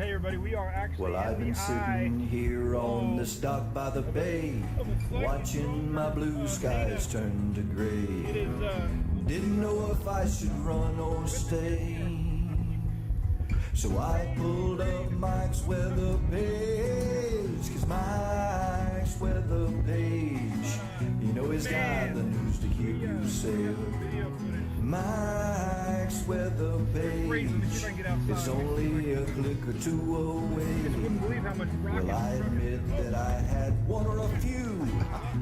hey everybody, we are actually Well, I've been sitting here on this dock by the bay, watching my blue skies turn to gray. Didn't know if I should run or stay, so I pulled up Mike's weather page, 'cause Mike's weather page, you know he's got the news to keep you safe. Mike's weather page is only a click or two away. Well, I admit that I had one or a few,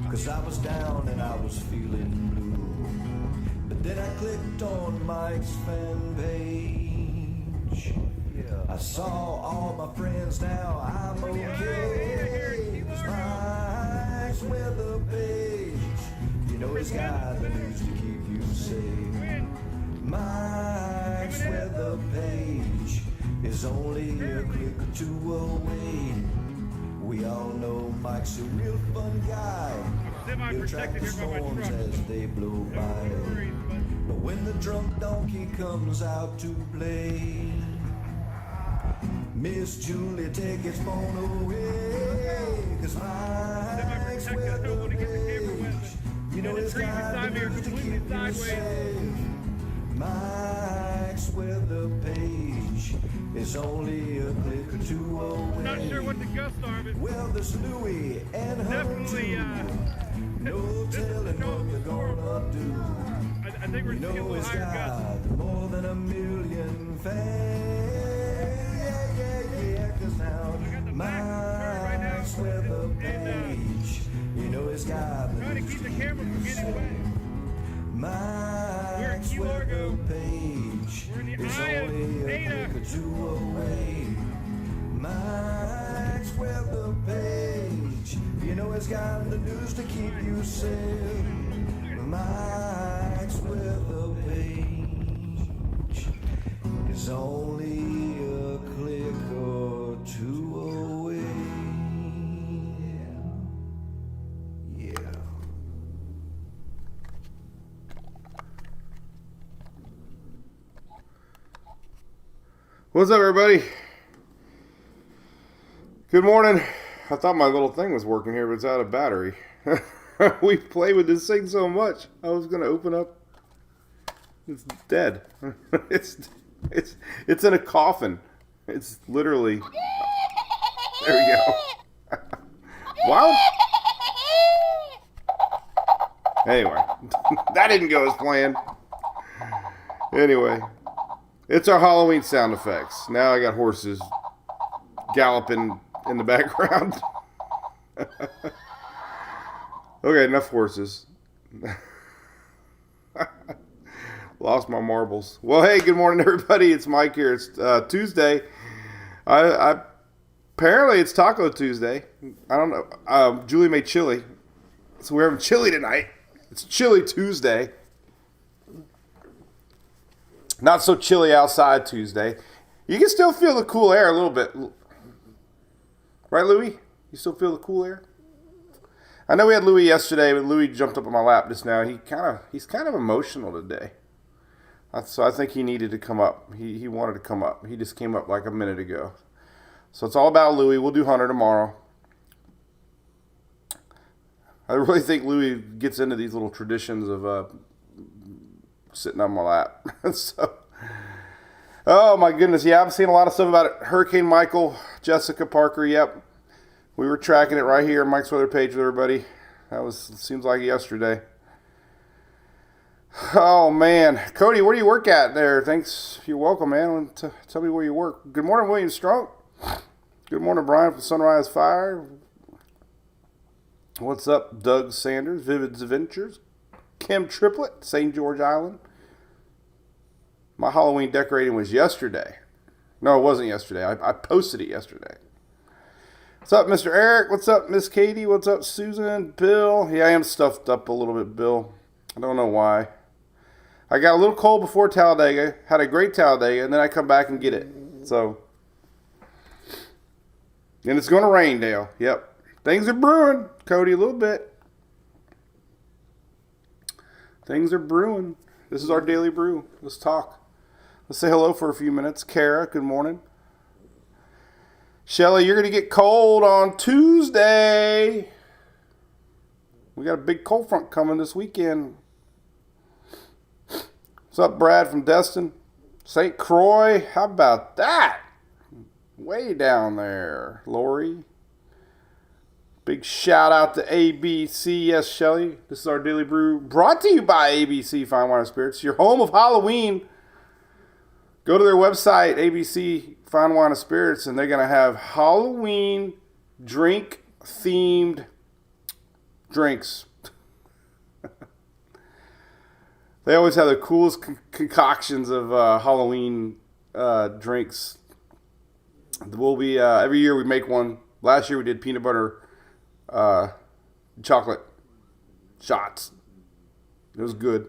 'cause I was down and I was feeling blue. But then I clicked on Mike's fan page. I saw all my friends now, I'm okay. 'Cause Mike's weather page, you know he's got the news to keep you safe. Mike's weather page is only a click or two away. We all know Mike's a real fun guy. He'll track the storms as they blow by. But when the drunk donkey comes out to play, Miss Julie, take his phone away. 'Cause Mike's weather page, you know it's got the news to keep you safe. Mike's weather page is only a click or two away. Not sure what the gusts are, but well, there's Louie and her definitely, no telling what they're gonna do. I think we're You just getting a know little it's higher gusts. got more than a million fans. Yeah, 'cause now Mike's weather page, you know it's got the Trying to keep the camera from getting wet. Mike's weather page is only a click or two away. Mike's weather page, you know it's got the news to keep you safe. Mike's weather page is only a click or two away. Yeah. What's up, everybody? Good morning. I thought my little thing was working here, but it's out of battery. We play with this thing so much. I was gonna open up. It's dead. it's in a coffin. It's literally. There we go. Wow. Anyway, that didn't go as planned. Anyway. It's our Halloween sound effects. Now I got horses galloping in the background. Okay, enough horses. Lost my marbles. Well, hey, good morning, everybody. It's Mike here. It's Tuesday. Apparently it's Taco Tuesday. I don't know. Julie made chili, so we're having chili tonight. It's Chili Tuesday. Not so chilly outside Tuesday. You can still feel the cool air a little bit. Right, Louie? You still feel the cool air? I know we had Louie yesterday, but Louie jumped up on my lap just now. He's kind of emotional today. So I think he needed to come up. He wanted to come up. He just came up like a minute ago. So it's all about Louie. We'll do Hunter tomorrow. I really think Louie gets into these little traditions of sitting on my lap. So, oh my goodness, yeah, I've seen a lot of stuff about it. Hurricane Michael, Jessica Parker, yep. We were tracking it right here on Mike's weather page with everybody. Seems like yesterday. Oh man, Cody, where do you work at there? Thanks, you're welcome, man. Tell me where you work. Good morning, William Strunk. Good morning, Brian from Sunrise Fire. What's up, Doug Sanders, Vivid Adventures. Kim Triplett, St. George Island. My Halloween decorating was yesterday. No, it wasn't yesterday. I posted it yesterday. What's up, Mr. Eric? What's up, Miss Katie? What's up, Susan? Bill? Yeah, I am stuffed up a little bit, Bill. I don't know why. I got a little cold before Talladega. Had a great Talladega, and then I come back and get it. So, and it's going to rain, Dale. Yep. Things are brewing, Cody, a little bit. Things are brewing. This is our daily brew. Let's talk. Let's say hello for a few minutes. Kara, good morning. Shelly, you're going to get cold on Tuesday. We got a big cold front coming this weekend. What's up, Brad from Destin? St. Croix, how about that? Way down there. Lori. Big shout out to ABC. Yes, Shelly. This is our Daily Brew brought to you by ABC Fine Wine and Spirits, your home of Halloween. Go to their website, ABC Fine Wine and Spirits, and they're going to have Halloween drink-themed drinks. They always have the coolest concoctions of Halloween drinks. We'll be every year we make one. Last year we did peanut butter chocolate shots. It was good.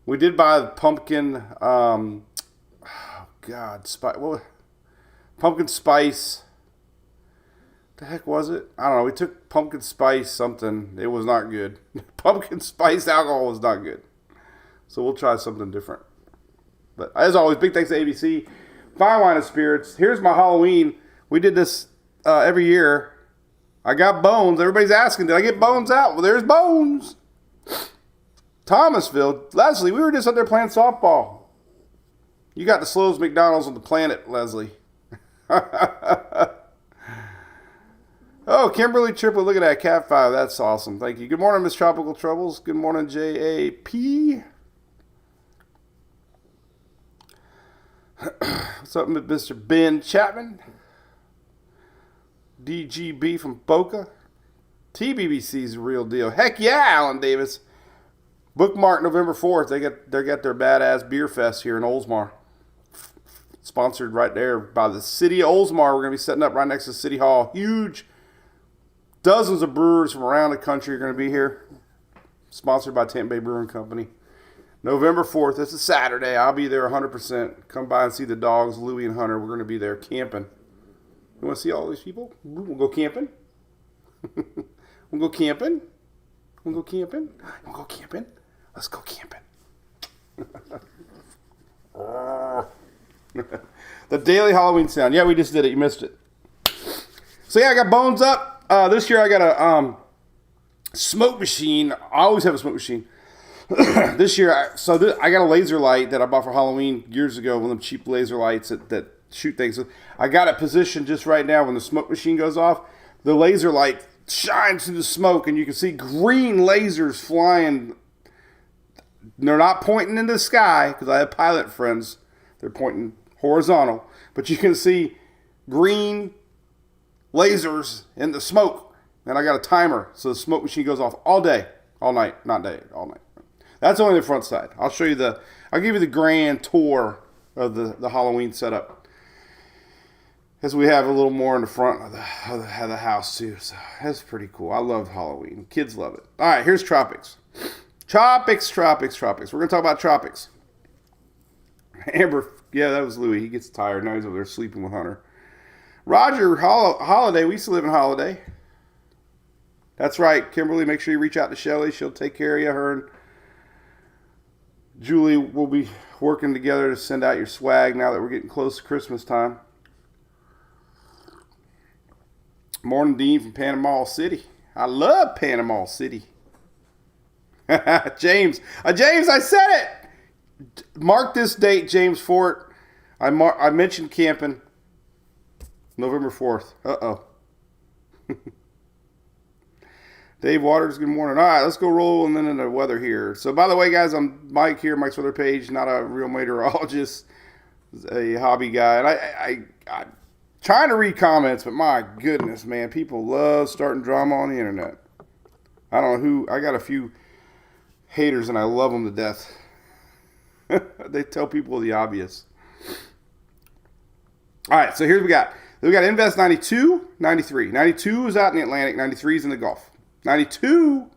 We did buy the pumpkin. Pumpkin spice. The heck was it? I don't know. We took pumpkin spice something. It was not good. Pumpkin spice alcohol was not good. So we'll try something different. But as always, big thanks to ABC Fine Wine and Spirits. Here's my Halloween. We did this every year. I got bones. Everybody's asking, did I get bones out? Well, there's bones. Thomasville. Leslie, we were just up there playing softball. You got the slowest McDonald's on the planet, Leslie. Oh, Kimberly Triplet, look at that. Cat 5, that's awesome. Thank you. Good morning, Miss Tropical Troubles. Good morning, JAP. What's up, Mr. Ben Chapman? DGB from Boca. TBBC's the real deal. Heck yeah, Alan Davis. Bookmark November 4th. They got their badass beer fest here in Oldsmar. Sponsored right there by the city of Oldsmar. We're going to be setting up right next to City Hall. Huge. Dozens of brewers from around the country are going to be here. Sponsored by Tampa Bay Brewing Company. November 4th. It's a Saturday. I'll be there 100%. Come by and see the dogs, Louie and Hunter. We're going to be there camping. You want to see all these people? We'll go camping. We'll go camping. We'll go camping. We'll go camping. Let's go camping. The Daily Halloween Sound. Yeah, we just did it. You missed it. So yeah, I got bones up. This year I got a smoke machine. I always have a smoke machine. This year, I got a laser light that I bought for Halloween years ago. One of them cheap laser lights that shoot things. I got it positioned just right now. When the smoke machine goes off, the laser light shines through the smoke, and you can see green lasers flying. They're not pointing into the sky because I have pilot friends. They're pointing horizontal, but you can see green lasers in the smoke. And I got a timer, so the smoke machine goes off all day, all night, not day, all night. That's only the front side. I'll show you I'll give you the grand tour of the Halloween setup, as we have a little more in the front of the house too. So that's pretty cool. I love Halloween. Kids love it. All right, here's Tropics. Tropics. We're going to talk about Tropics. Amber, yeah, that was Louie. He gets tired. Now he's over there sleeping with Hunter. Roger, Holiday. We used to live in Holiday. That's right, Kimberly. Make sure you reach out to Shelly. She'll take care of you. Her and Julie will be working together to send out your swag now that we're getting close to Christmas time. Morning, Dean from Panama City. I love Panama City. James, I said it. Mark this date, James Fort. I mentioned camping. November 4th. Uh-oh. Dave Waters, good morning. All right, let's go rolling in the weather here. So, by the way, guys, I'm Mike here, Mike's Weather Page, not a real meteorologist, a hobby guy. And I'm trying to read comments, but my goodness, man, people love starting drama on the internet. I don't know who. I got a few haters, and I love them to death. They tell people the obvious. All right, so here's what we got. We got Invest 92, 93. 92 is out in the Atlantic, 93 is in the Gulf. 92,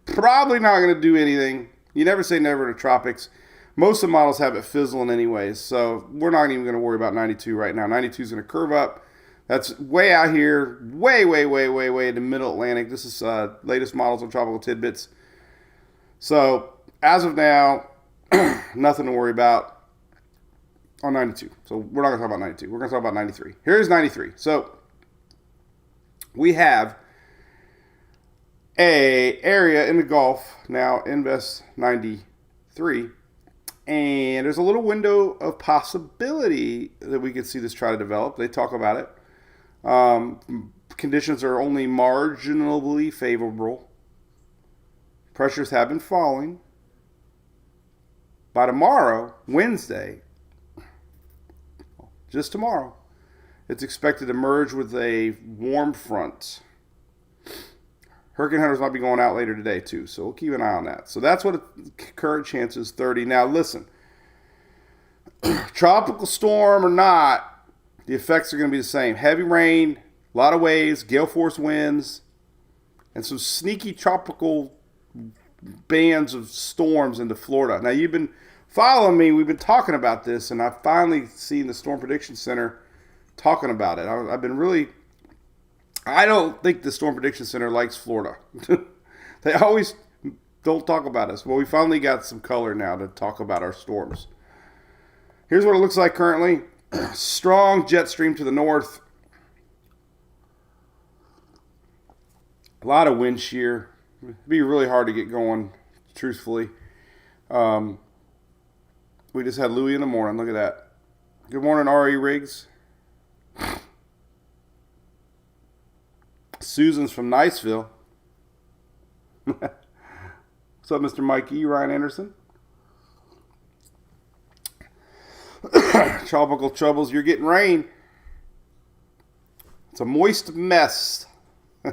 probably not going to do anything. You never say never to Tropics. Most of the models have it fizzling anyways, so we're not even going to worry about 92 right now. 92 is going to curve up. That's way out here, way in the middle Atlantic. This is latest models on Tropical Tidbits. So, as of now, nothing to worry about. on 92. So we're not going to talk about 92. We're going to talk about 93. Here's 93. So we have a area in the Gulf now, Invest 93, and there's a little window of possibility that we could see this try to develop. They talk about it. Conditions are only marginally favorable. Pressures have been falling. By tomorrow, Wednesday, just tomorrow, it's expected to merge with a warm front. Hurricane hunters might be going out later today too, so we'll keep an eye on that. So that's what current chance is, 30. Now listen, tropical storm or not, the effects are going to be the same. Heavy rain, a lot of waves, gale force winds, and some sneaky tropical bands of storms into Florida. Now you've been following me. We've been talking about this, and I've finally seen the Storm Prediction Center talking about it. I've been really... I don't think the Storm Prediction Center likes Florida. They always don't talk about us. Well, we finally got some color now to talk about our storms. Here's what it looks like currently. Strong jet stream to the north. A lot of wind shear. It'd be really hard to get going, truthfully. We just had Louis in the morning. Look at that. Good morning, R.E. Riggs. Susan's from Niceville. What's up, Mr. Mike E. Ryan Anderson? Tropical troubles. You're getting rain. It's a moist mess.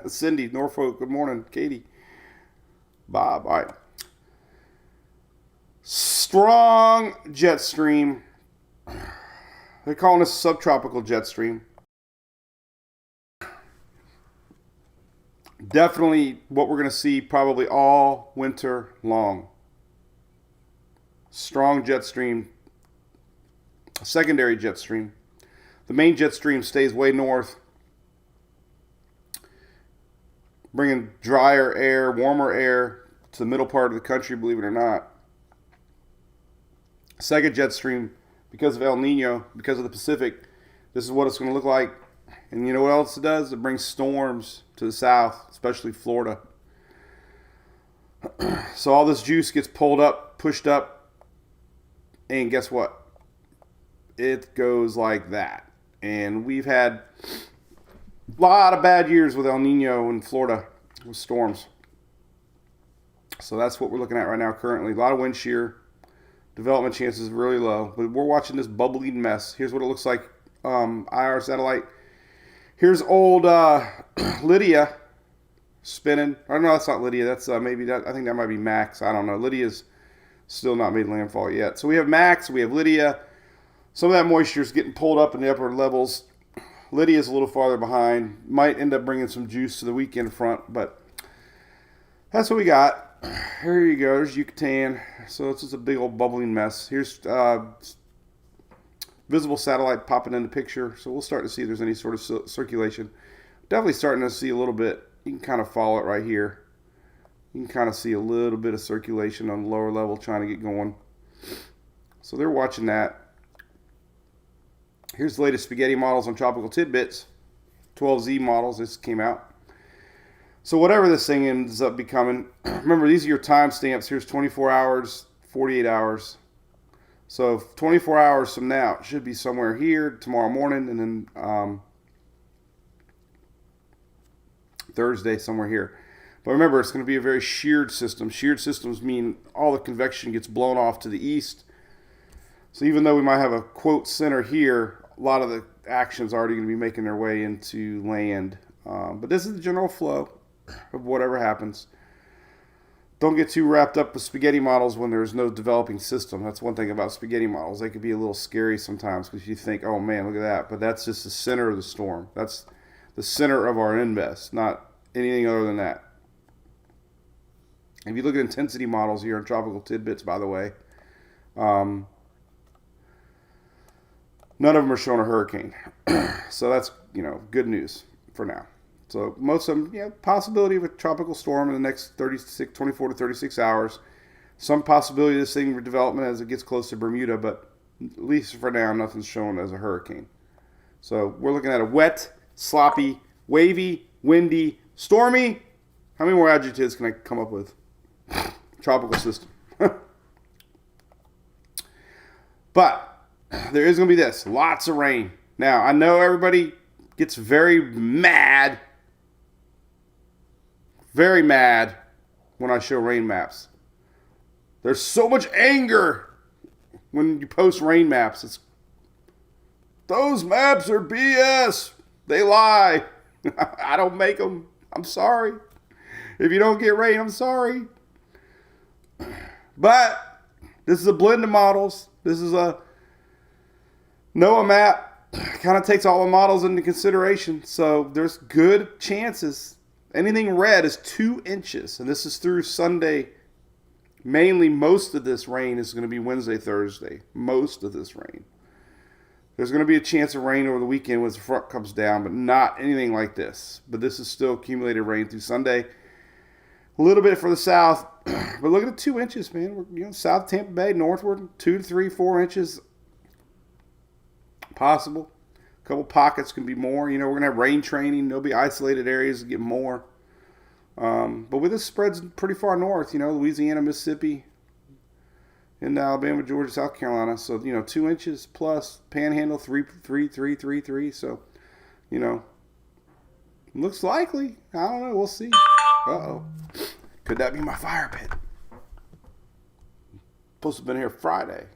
Cindy, Norfolk. Good morning, Katie. Bob. All right. Strong jet stream. They're calling this subtropical jet stream. Definitely what we're going to see probably all winter long. Strong jet stream. Secondary jet stream. The main jet stream stays way north, bringing drier air, warmer air to the middle part of the country, believe it or not. Second jet stream, because of El Nino, because of the Pacific, this is what it's going to look like. And you know what else it does? It brings storms to the south, especially Florida. So all this juice gets pulled up, pushed up, and guess what? It goes like that. And we've had a lot of bad years with El Nino in Florida with storms. So that's what we're looking at right now currently. A lot of wind shear. Development chances really low. But we're watching this bubbling mess. Here's what it looks like. IR satellite. Here's old Lydia spinning. I don't know, that's not Lydia. That's maybe that. I think that might be Max. I don't know. Lydia's still not made landfall yet. So we have Max. We have Lydia. Some of that moisture is getting pulled up in the upper levels. Lydia's a little farther behind. Might end up bringing some juice to the weekend front, but that's what we got. Here you go. There's Yucatan. So it's just a big old bubbling mess. Here's visible satellite popping in the picture. So we'll start to see if there's any sort of circulation. Definitely starting to see a little bit. You can kind of follow it right here. You can kind of see a little bit of circulation on the lower level trying to get going. So they're watching that. Here's the latest spaghetti models on tropical tidbits. 12Z models. This came out. So whatever this thing ends up becoming, remember these are your timestamps. Here's 24 hours, 48 hours. So 24 hours from now, it should be somewhere here tomorrow morning, and then Thursday somewhere here. But remember, it's going to be a very sheared system. Sheared systems mean all the convection gets blown off to the east. So even though we might have a quote center here, a lot of the action's already going to be making their way into land. But this is the general flow of whatever happens. Don't get too wrapped up with spaghetti models when there's no developing system. That's one thing about spaghetti models. They can be a little scary sometimes because you think, oh man, look at that. But that's just the center of the storm. That's the center of our invest, not anything other than that. If you look at intensity models here in tropical tidbits, by the way, none of them are showing a hurricane. So that's, good news for now. So most of them, possibility of a tropical storm in the next 24 to 36 hours. Some possibility of this thing for development as it gets close to Bermuda, but At least for now, nothing's shown as a hurricane. So we're looking at a wet, sloppy, wavy, windy, stormy. How many more adjectives can I come up with? Tropical system. But there is going to be this. Lots of rain. Now, I know everybody gets very mad when I show rain maps. There's so much anger when you post rain maps. Those maps are BS. They lie. I don't make them. I'm sorry. If you don't get rain, I'm sorry. But this is a blend of models. This is a NOAA map. Kind of takes all the models into consideration. So there's good chances. Anything red is 2 inches. And this is through Sunday. Mainly most of this rain is going to be Wednesday, Thursday. Most of this rain. There's going to be a chance of rain over the weekend once the front comes down, but not anything like this. But this is still accumulated rain through Sunday. A little bit for the south. But look at the 2 inches, man. We're, South Tampa Bay, northward, 2 to 3, 4 inches. Possible. A couple pockets can be more. We're going to have rain training. There'll be isolated areas that get more. But with this spreads pretty far north, Louisiana, Mississippi, into Alabama, Georgia, South Carolina. So, 2 inches plus, Panhandle, 3. So, looks likely. I don't know. We'll see. Uh-oh. Could that be my fire pit? Supposed to have been here Friday.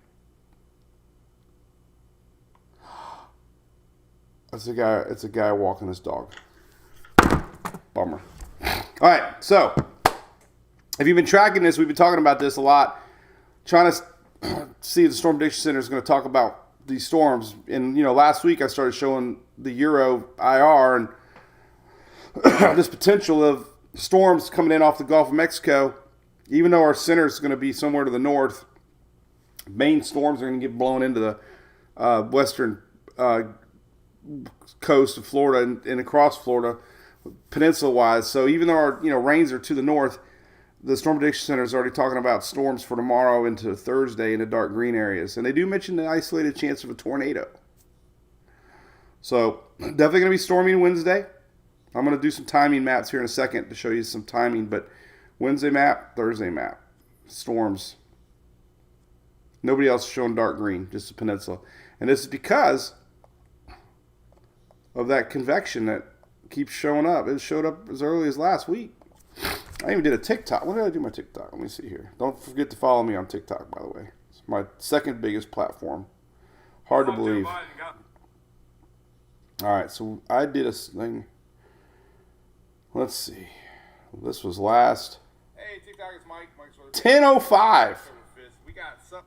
It's a guy walking his dog. Bummer. All right, so if you've been tracking this, we've been talking about this a lot. Trying to see if the Storm Prediction Center is going to talk about these storms. And, last week I started showing the Euro IR and this potential of storms coming in off the Gulf of Mexico. Even though our center is going to be somewhere to the north, main storms are going to get blown into the western coast of Florida and across Florida, peninsula-wise. So even though our rains are to the north, the Storm Prediction Center is already talking about storms for tomorrow into Thursday in the dark green areas. And they do mention the isolated chance of a tornado. So definitely going to be stormy Wednesday. I'm going to do some timing maps here in a second to show you some timing. But Wednesday map, Thursday map, storms. Nobody else is showing dark green, just the peninsula. And this is because of that convection that keeps showing up. It showed up as early as last week. I even did a TikTok. When did I do my TikTok? Let me see here. Don't forget to follow me on TikTok, by the way. It's my second biggest platform. Hard to believe. All right, so I did a thing. Let's see. This was last. Hey, TikTok is Mike. 10:05. We got something.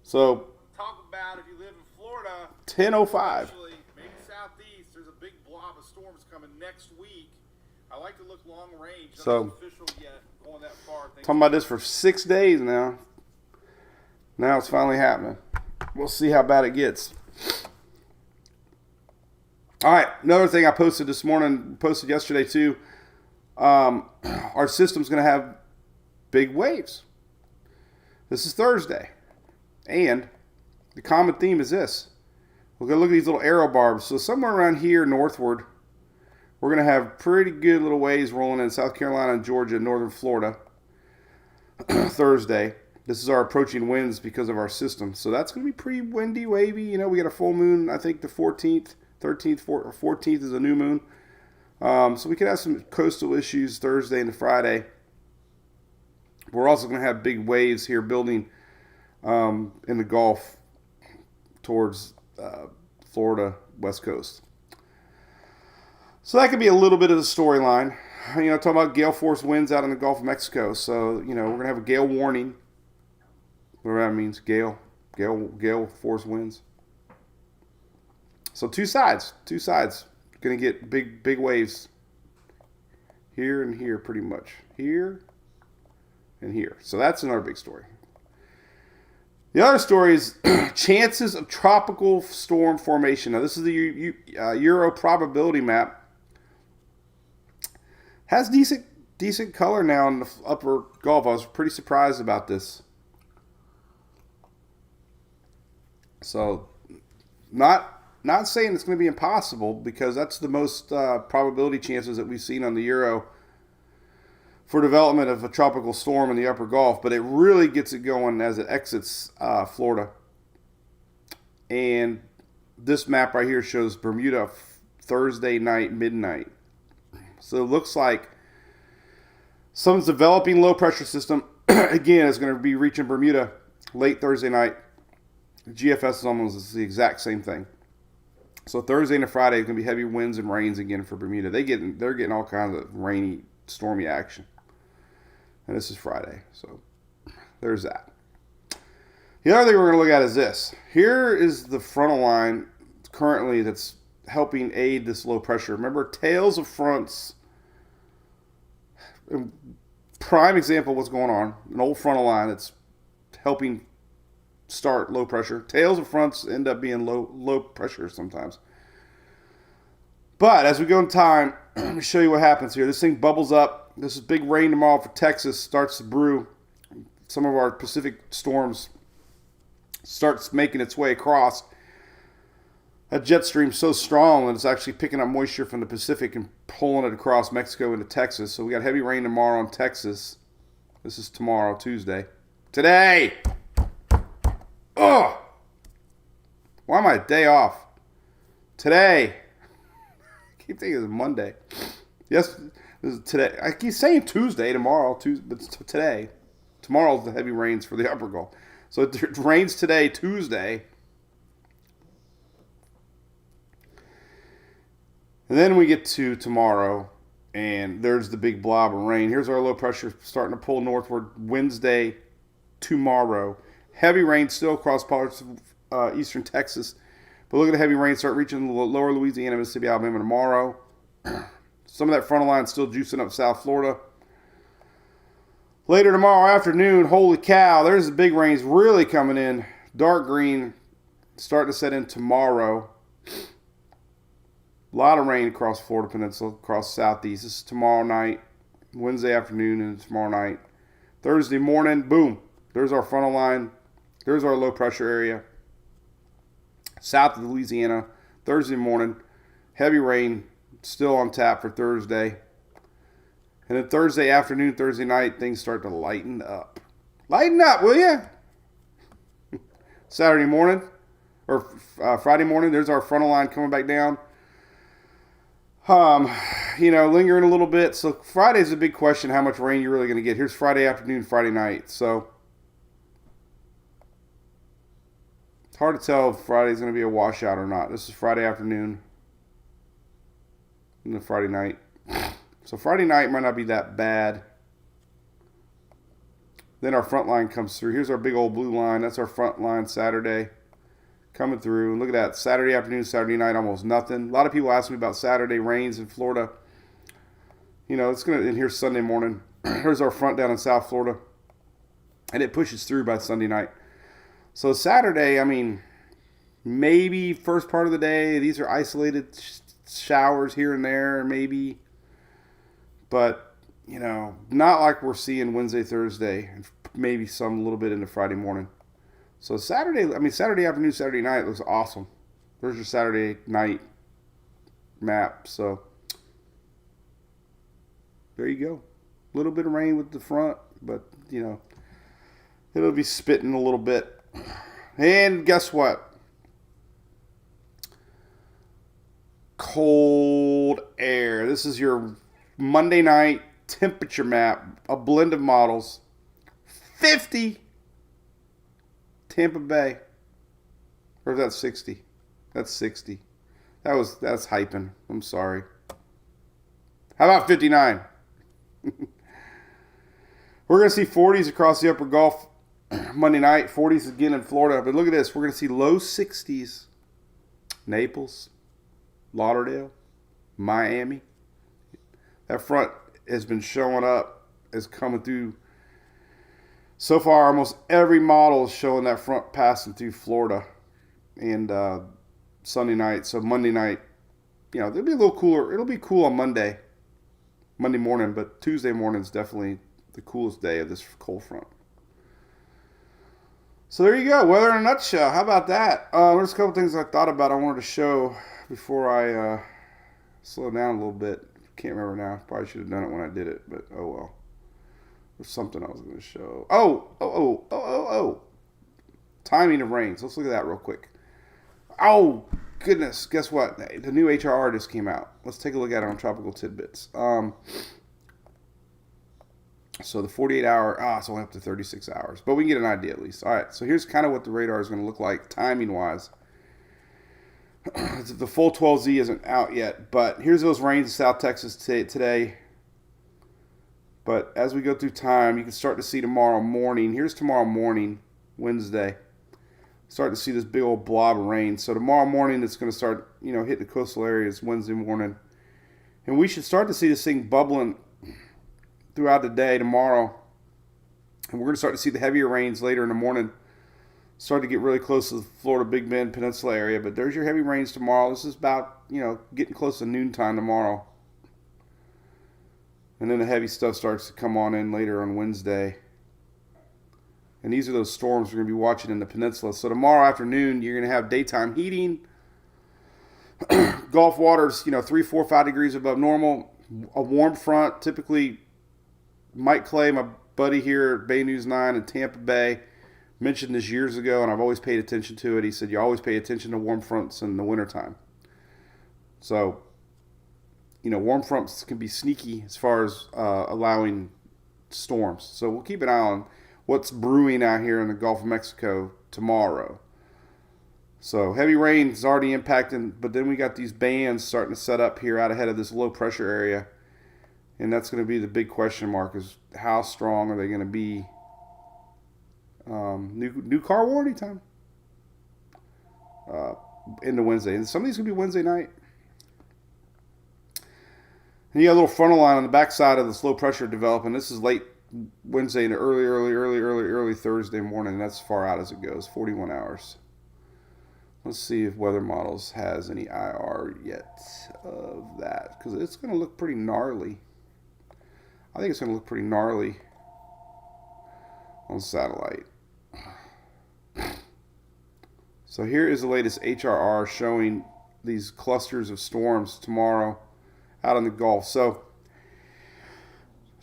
So. Talk about if you live in Florida. 10:05. Maybe southeast. There's a big blob of storms coming next week. I like to look long range. Nothing's official yet. Going that far. Talking about this for 6 days now. Now it's finally happening. We'll see how bad it gets. All right, another thing I posted this morning, posted yesterday too. Our system's going to have big waves. This is Thursday. And the common theme is this. We're going to look at these little arrow barbs. So somewhere around here northward, we're going to have pretty good little waves rolling in South Carolina and Georgia and northern Florida Thursday. This is our approaching winds because of our system. So that's going to be pretty windy, wavy. We got a full moon, I think the 14th, 13th, 14th is a new moon. So we could have some coastal issues Thursday and Friday. We're also going to have big waves here building in the Gulf towards Florida, West Coast. So that could be a little bit of the storyline. Talking about gale force winds out in the Gulf of Mexico. So, we're going to have a gale warning. Whatever that means, gale force winds. So two sides. Going to get big waves here and here pretty much. Here and here. So that's another big story. The other story is chances of tropical storm formation. Now this is the Euro probability map. Has decent color now in the upper Gulf. I was pretty surprised about this. So not saying it's going to be impossible, because that's the most probability chances that we've seen on the Euro for development of a tropical storm in the upper Gulf. But it really gets it going as it exits Florida. And this map right here shows Bermuda Thursday night, midnight. So it looks like some developing low pressure system, again, is going to be reaching Bermuda late Thursday night. GFS is almost the exact same thing. So Thursday and Friday is going to be heavy winds and rains again for Bermuda. They're getting all kinds of rainy, stormy action. And this is Friday. So there's that. The other thing we're going to look at is this. Here is the frontal line currently that's helping aid this low pressure. Remember, tails of fronts. Prime example of what's going on. An old frontal line that's helping start low pressure. Tails of fronts end up being low pressure sometimes. But as we go in time, let me show you what happens here. This thing bubbles up. This is big rain tomorrow for Texas. Starts to brew. Some of our Pacific storms starts making its way across. That jet stream so strong that it's actually picking up moisture from the Pacific and pulling it across Mexico into Texas. So we got heavy rain tomorrow in Texas. This is tomorrow, Tuesday. Today! Ugh! Why am I a day off? Today! I keep thinking it's Monday. Yes, this is today. I keep saying Tuesday, tomorrow, but it's today. Tomorrow's the heavy rains for the upper Gulf. So it rains today, Tuesday. And then we get to tomorrow, and there's the big blob of rain. Here's our low pressure starting to pull northward Wednesday, tomorrow. Heavy rain still across parts of eastern Texas. But look at the heavy rain start reaching lower Louisiana, Mississippi, Alabama tomorrow. Some of that frontal line still juicing up South Florida. Later tomorrow afternoon, holy cow, there's the big rains really coming in. Dark green starting to set in tomorrow. A lot of rain across Florida Peninsula, across southeast. This is tomorrow night, Wednesday afternoon, and tomorrow night. Thursday morning, boom. There's our frontal line. There's our low pressure area. South of Louisiana, Thursday morning. Heavy rain still on tap for Thursday. And then Thursday afternoon, Thursday night, things start to lighten up. Lighten up, will ya? Saturday morning, or Friday morning, there's our frontal line coming back down. Lingering a little bit. So Friday's a big question, how much rain you're really going to get. Here's Friday afternoon, Friday night. So it's hard to tell if Friday's going to be a washout or not. This is Friday afternoon and then Friday night. So Friday night might not be that bad. Then our front line comes through. Here's our big old blue line. That's our front line Saturday coming through. And look at that. Saturday afternoon, Saturday night, almost nothing. A lot of people ask me about Saturday rains in Florida. It's going to, and here's Sunday morning. Here's our front down in South Florida. And it pushes through by Sunday night. So Saturday, maybe first part of the day. These are isolated showers here and there, maybe. But, not like we're seeing Wednesday, Thursday, and maybe some a little bit into Friday morning. So Saturday afternoon, Saturday night looks awesome. There's your Saturday night map. So there you go. A little bit of rain with the front, but, it'll be spitting a little bit. And guess what? Cold air. This is your Monday night temperature map, a blend of models. 50 Tampa Bay. Or is that 60? That's 60. That's hyping. I'm sorry. How about 59? We're going to see 40s across the upper Gulf Monday night. 40s again in Florida. But look at this. We're going to see low 60s. Naples, Lauderdale, Miami. That front has been showing up, is coming through. So far, almost every model is showing that front passing through Florida. And Sunday night, so Monday night, it'll be a little cooler. It'll be cool on Monday morning, but Tuesday morning is definitely the coolest day of this cold front. So there you go. Weather in a nutshell. How about that? There's a couple things I thought about I wanted to show before I slow down a little bit. Can't remember now. Probably should have done it when I did it, but oh well. There's something I was going to show. Oh. Timing of rains. Let's look at that real quick. Oh, goodness. Guess what? The new HRR just came out. Let's take a look at it on Tropical Tidbits. So the 48-hour, it's only up to 36 hours. But we can get an idea at least. All right, so here's kind of what the radar is going to look like timing-wise. The full 12Z isn't out yet, but here's those rains in South Texas today. But as we go through time, you can start to see tomorrow morning. Here's tomorrow morning, Wednesday. Start to see this big old blob of rain. So tomorrow morning, it's going to start, hitting the coastal areas Wednesday morning. And we should start to see this thing bubbling throughout the day tomorrow. And we're going to start to see the heavier rains later in the morning. Start to get really close to the Florida Big Bend Peninsula area. But there's your heavy rains tomorrow. This is about, getting close to noontime tomorrow. And then the heavy stuff starts to come on in later on Wednesday. And these are those storms we're going to be watching in the peninsula. So tomorrow afternoon, you're going to have daytime heating. Gulf waters, 3, 4, 5 degrees above normal. A warm front. Typically, Mike Clay, my buddy here at Bay News 9 in Tampa Bay, mentioned this years ago, and I've always paid attention to it. He said, you always pay attention to warm fronts in the wintertime. So, warm fronts can be sneaky as far as allowing storms. So we'll keep an eye on what's brewing out here in the Gulf of Mexico tomorrow. So heavy rain is already impacting, but then we got these bands starting to set up here out ahead of this low pressure area. And that's going to be the big question mark, is how strong are they going to be? New car warranty time into Wednesday. And some of these going to be Wednesday night. And you got a little frontal line on the backside of this low pressure developing. This is late Wednesday and early Thursday morning. That's as far out as it goes, 41 hours. Let's see if Weather Models has any IR yet of that, because it's going to look pretty gnarly. I think it's going to look pretty gnarly on satellite. So here is the latest HRR showing these clusters of storms tomorrow out in the Gulf. So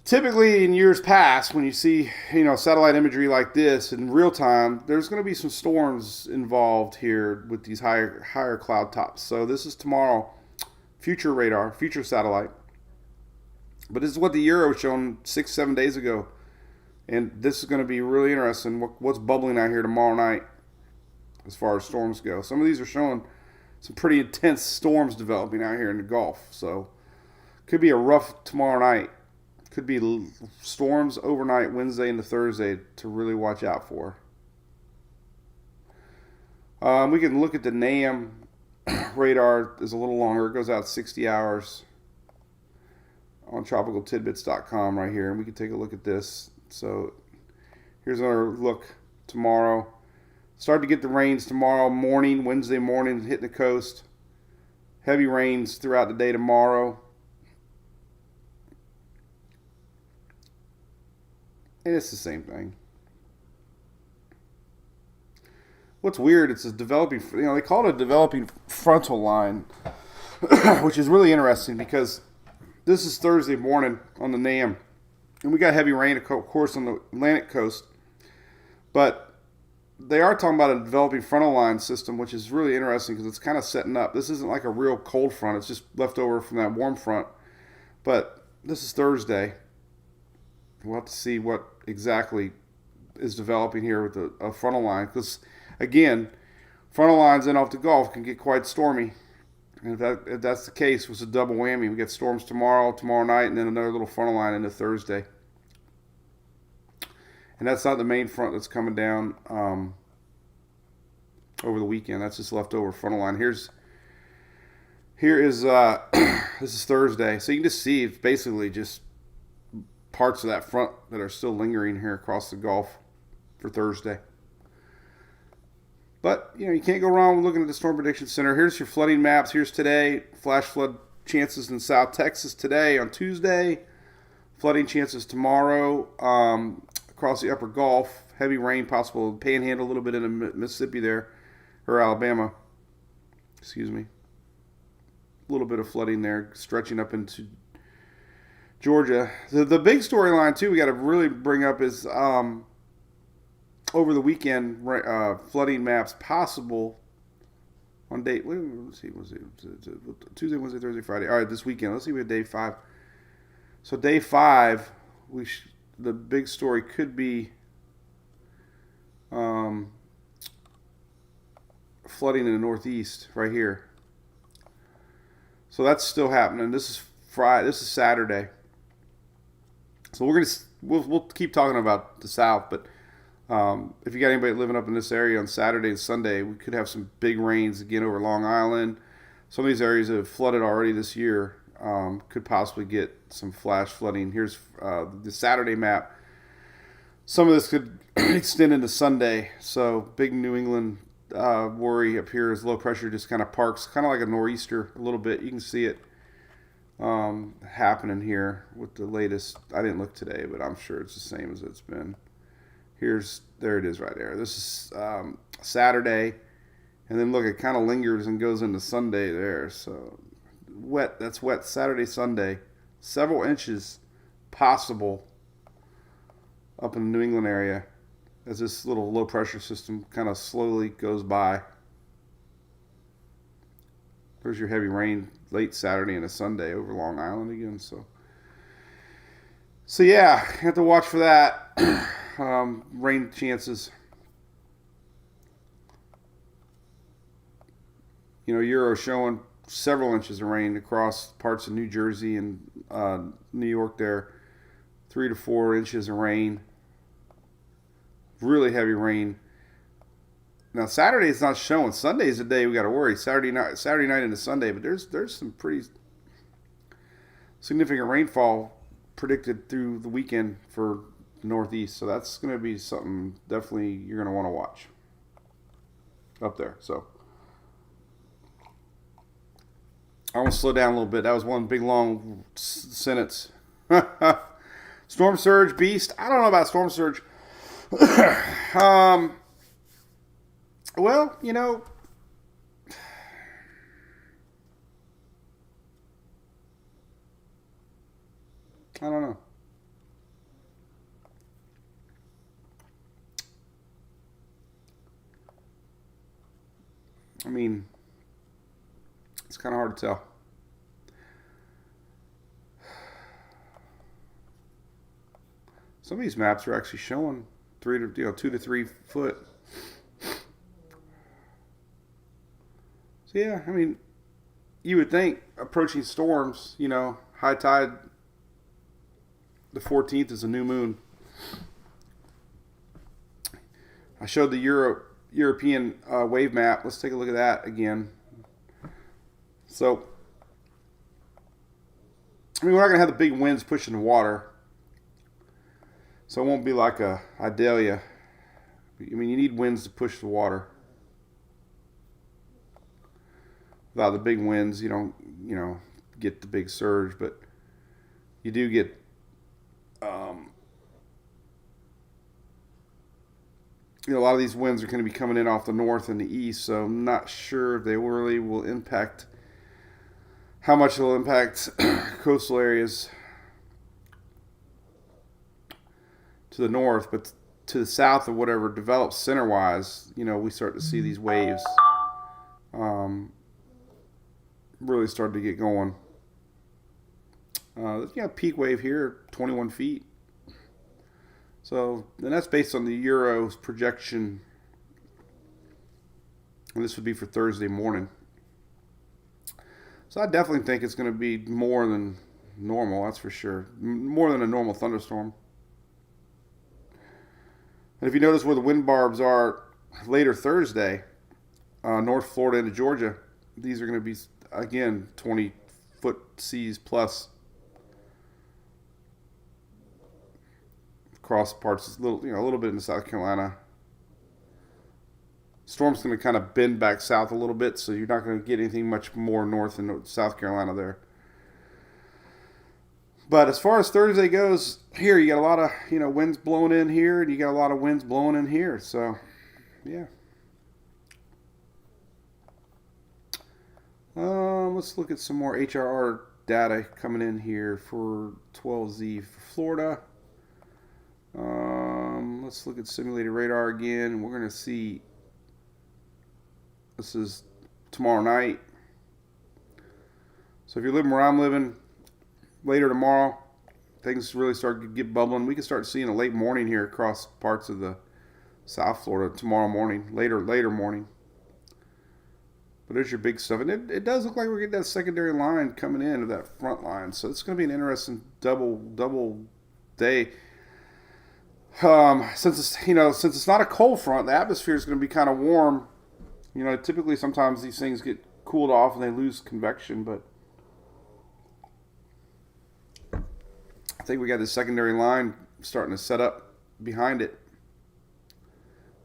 typically in years past, when you see, satellite imagery like this in real time, there's going to be some storms involved here with these higher cloud tops. So this is tomorrow, future radar, future satellite. But this is what the Euro was shown 6-7 days ago. And this is going to be really interesting, what's bubbling out here tomorrow night as far as storms go. Some of these are showing some pretty intense storms developing out here in the Gulf. So could be a rough tomorrow night. Could be storms overnight Wednesday into Thursday to really watch out for. We can look at the NAM radar. Is a little longer. It goes out 60 hours on tropicaltidbits.com right here. And we can take a look at this. So here's another look tomorrow. Start to get the rains tomorrow morning, Wednesday morning, hitting the coast. Heavy rains throughout the day tomorrow. And it's the same thing. What's weird, it's a developing, they call it a developing frontal line, which is really interesting because this is Thursday morning on the NAM. And we got heavy rain, of course, on the Atlantic coast. But they are talking about a developing frontal line system, which is really interesting because it's kind of setting up. This isn't like a real cold front. It's just left over from that warm front. But this is Thursday. We'll have to see what exactly is developing here with a frontal line. Because, again, frontal lines in off the Gulf can get quite stormy. And if that's the case, it's a double whammy. We get storms tomorrow night, and then another little frontal line into Thursday. And that's not the main front that's coming down over the weekend. That's just leftover frontal line. Here is this is Thursday. So you can just see it's basically just parts of that front that are still lingering here across the Gulf for Thursday. But, you can't go wrong with looking at the Storm Prediction Center. Here's your flooding maps. Here's today. Flash flood chances in South Texas today on Tuesday. Flooding chances tomorrow. Of across the upper Gulf. Heavy rain possible. Panhandle a little bit in Mississippi there, or Alabama. Excuse me. A little bit of flooding there, stretching up into Georgia. The big storyline, too, we got to really bring up is over the weekend, flooding maps possible on day, let's see, was it Tuesday, Wednesday, Thursday, Friday. All right, this weekend. Let's see, we have day 5. So day 5, the big story could be flooding in the Northeast right here. So that's still happening. This is Friday. This is Saturday. So we'll keep talking about the South, but if you got anybody living up in this area on Saturday and Sunday, we could have some big rains again over Long Island. Some of these areas that have flooded already this year could possibly get some flash flooding. Here's the Saturday map. Some of this could extend into Sunday. So big New England worry up here is low pressure just kind of parks, kind of like a nor'easter a little bit. You can see it happening here with the latest. I didn't look today, but I'm sure it's the same as it's been. There it is right there. This is Saturday, and then look, it kind of lingers and goes into Sunday there. So wet. That's wet Saturday, Sunday. Several inches possible up in the New England area as this little low pressure system kind of slowly goes by. There's your heavy rain late Saturday and a Sunday over Long Island again. So yeah, you have to watch for that. Rain chances. Euro showing several inches of rain across parts of New Jersey and New York there. 3 to 4 inches of rain. Really heavy rain. Now Saturday is not showing. Sunday is the day we got to worry. Saturday night into Sunday, but there's some pretty significant rainfall predicted through the weekend for the Northeast. So that's going to be something definitely you're going to want to watch up there. So I want to slow down a little bit. That was one big long sentence. Storm surge, beast. I don't know about storm surge. Well, I don't know. I mean, it's kind of hard to tell. Some of these maps are actually showing 2 to 3 foot. So yeah, I mean, you would think approaching storms, high tide, the 14th is a new moon. I showed the European wave map. Let's take a look at that again. So, I mean, we're not going to have the big winds pushing the water. So it won't be like a Idalia. I mean, you need winds to push the water. Without the big winds, you don't, get the big surge, but you do get a lot of these winds are going to be coming in off the north and the east, so I'm not sure if they really will impact, how much it will impact coastal areas to the north, but to the south of whatever develops center-wise, we start to see these waves really start to get going. Peak wave here, 21 feet. So, and that's based on the Euro's projection. And this would be for Thursday morning. So I definitely think it's going to be more than normal, that's for sure. More than a normal thunderstorm. And if you notice where the wind barbs are later Thursday, North Florida into Georgia, these are going to be, again, 20-foot seas plus. Across parts, a little bit into South Carolina. Storm's going to kind of bend back south a little bit, so you're not going to get anything much more north in South Carolina there. But as far as Thursday goes, here you got a lot of winds blowing in here, and you got a lot of winds blowing in here. So, yeah. Let's look at some more HRR data coming in here for 12Z for Florida. Let's look at simulated radar again. We're going to see, this is tomorrow night. So if you're living where I'm living, later tomorrow, things really start to get bubbling. We can start seeing a late morning here across parts of the South Florida tomorrow morning, later morning. But there's your big stuff. And it does look like we're getting that secondary line coming in of that front line. So it's going to be an interesting double day. Since it's not a cold front, the atmosphere is going to be kind of warm. Typically sometimes these things get cooled off and they lose convection, but I think we got this secondary line starting to set up behind it.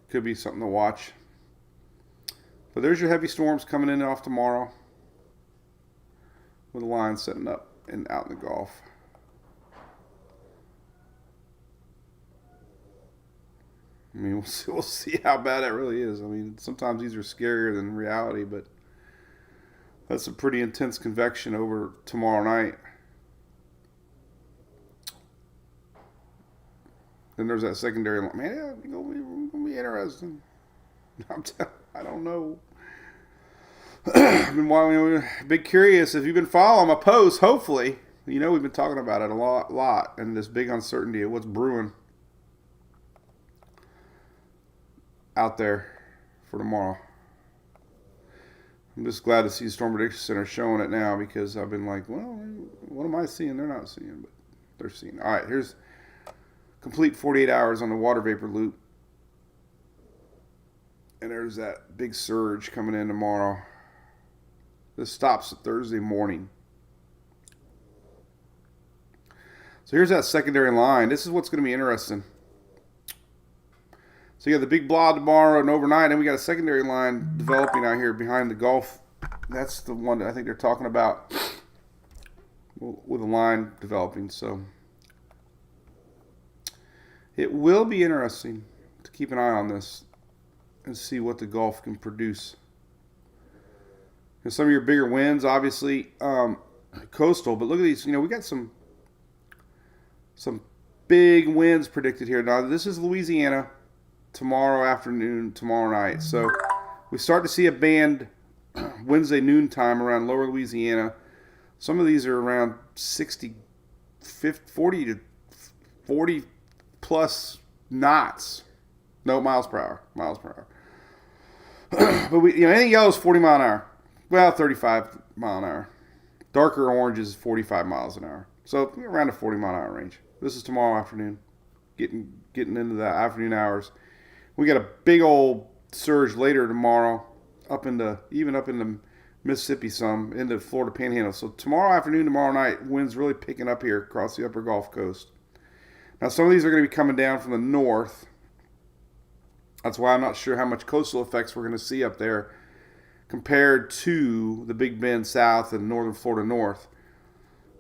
Could be something to watch. But there's your heavy storms coming in off tomorrow with a line setting up and out in the Gulf. I mean, we'll see how bad it really is. I mean, sometimes these are scarier than reality, but that's a pretty intense convection over tomorrow night. Then there's that secondary line. Man, yeah, it's going to be interesting. I don't know. I've been big curious. If you've been following my posts, hopefully, we've been talking about it a lot, and this big uncertainty of what's brewing out there for tomorrow. I'm just glad to see Storm Prediction Center showing it now, because I've been like, well, what am I seeing? They're not seeing, but they're seeing. All right, here's complete 48 hours on the water vapor loop. And there's that big surge coming in tomorrow. This stops Thursday morning. So here's that secondary line. This is what's going to be interesting. So you got the big blob tomorrow and overnight, and we got a secondary line developing out here behind the Gulf. That's the one that I think they're talking about with a line developing. So it will be interesting to keep an eye on this and see what the Gulf can produce. And some of your bigger winds, obviously, coastal. But look at these. We got some big winds predicted here. Now, this is Louisiana tomorrow afternoon, tomorrow night. So we start to see a band Wednesday noontime around lower Louisiana. Some of these are around 40 to 40 plus knots. No, miles per hour. But anything yellow is 40 mile an hour. Well, 35 mile an hour. Darker orange is 45 miles an hour. So around a 40 mile an hour range. This is tomorrow afternoon. Getting into the afternoon hours. We got a big old surge later tomorrow, even up into Mississippi, some into Florida Panhandle. So tomorrow afternoon, tomorrow night, winds really picking up here across the upper Gulf Coast. Now some of these are going to be coming down from the north. That's why I'm not sure how much coastal effects we're going to see up there compared to the Big Bend south and northern Florida north,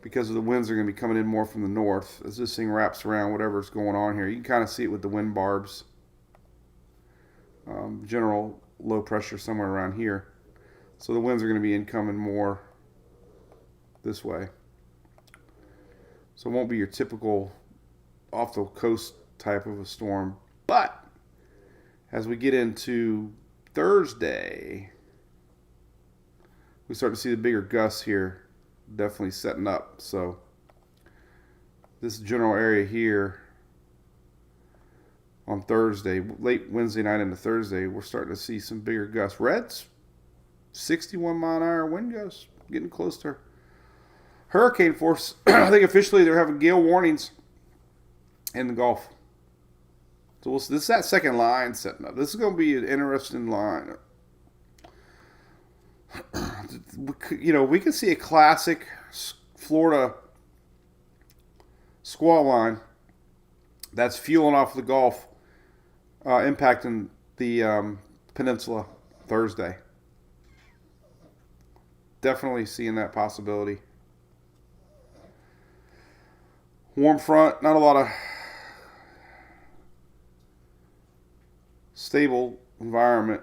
because of the winds are going to be coming in more from the north as this thing wraps around whatever's going on here. You can kind of see it with the wind barbs. General low pressure somewhere around here. So the winds are going to be incoming more this way. So it won't be your typical off the coast type of a storm. But as we get into Thursday, we start to see the bigger gusts here definitely setting up. So this general area here on Thursday, late Wednesday night into Thursday, we're starting to see some bigger gusts. Reds, 61 mile an hour wind gusts, getting close to hurricane force. I think officially they're having gale warnings in the Gulf. So this is that second line setting up. This is going to be an interesting line. We can see a classic Florida squall line that's fueling off the Gulf, impacting the peninsula Thursday. Definitely seeing that possibility. Warm front, not a lot of stable environment.